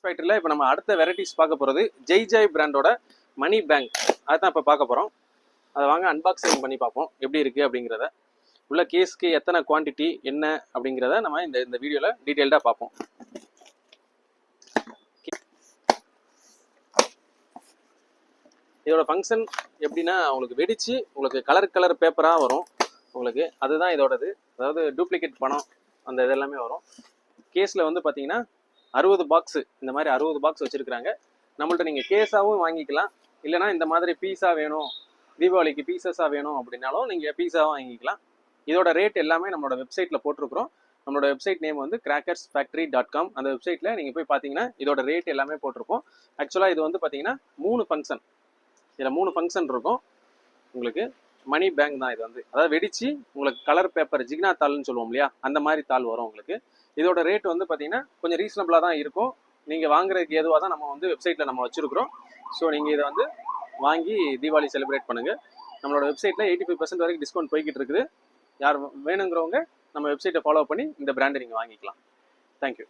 ஃபேக்டரியில் இப்போ நம்ம அடுத்த வெரைட்டிஸ் பார்க்க போகிறது ஜெய் பிராண்டோட மணி பேங்க். அதுதான் இப்போ பார்க்க போகிறோம். அதை வாங்க அன்பாக்சிங் பண்ணி பார்ப்போம் எப்படி இருக்குது அப்படிங்கிறத. உள்ள கேஸ்க்கு எத்தனை குவான்டிட்டி என்ன அப்படிங்கிறத நம்ம இந்த வீடியோவில் டீட்டெயில்டாக பார்ப்போம். இதோட ஃபங்க்ஷன் எப்படின்னா, உங்களுக்கு வெடிச்சு உங்களுக்கு கலர் பேப்பராக வரும் உங்களுக்கு. அதுதான் இதோடது. அதாவது டூப்ளிகேட் பணம் அந்த இதெல்லாமே வரும். கேஸில் வந்து பார்த்தீங்கன்னா 60 பாக்ஸு, இந்த மாதிரி 60 பாக்ஸ் வச்சுருக்குறாங்க. நம்மள்ட்ட நீங்கள் கேஸாகவும் வாங்கிக்கலாம், இல்லைனா இந்த மாதிரி பீஸா வேணும், தீபாவளிக்கு பீசஸாக வேணும் அப்படின்னாலும் நீங்கள் பீஸாவும் வாங்கிக்கலாம். இதோட ரேட் எல்லாமே நம்மளோட வெப்சைட்டில் போட்டிருக்கிறோம். நம்மளோட வெப்சைட் நேம் வந்து crackersfactory.com. அந்த வெப்சைட்டில் நீங்கள் போய் பார்த்தீங்கன்னா இதோட ரேட் எல்லாமே போட்டிருப்போம். ஆக்சுவலாக இது வந்து பார்த்தீங்கன்னா 3 ஃபங்க்ஷன், இதில் 3 ஃபங்க்ஷன் இருக்கும் உங்களுக்கு. மணி பேங்க் தான் இது வந்து. அதாவது வெடிச்சு உங்களுக்கு கலர் பேப்பர் ஜிக்னா தாள்னு சொல்லுவோம் இல்லையா, அந்த மாதிரி தாள் வரும் உங்களுக்கு. இதோட ரேட் வந்து பார்த்தீங்கன்னா கொஞ்சம் ரீசனபிளாக தான் இருக்கும். நீங்கள் வாங்குறதுக்கு ஏதுவாக தான் நம்ம வந்து வெப்சைட்டில் நம்ம வச்சுருக்கிறோம். ஸோ நீங்கள் இதை வந்து வாங்கி தீபாவளி செலிப்ரேட் பண்ணுங்கள். நம்மளோட வெப்சைட்டில் 85% வரைக்கும் டிஸ்கவுண்ட் போய்கிட்டு இருக்குது. யார் வேணுங்கிறவங்க நம்ம வெப்சைட்டை ஃபாலோ பண்ணி இந்த பிராண்டை நீங்கள் வாங்கிக்கலாம். தேங்க்யூ.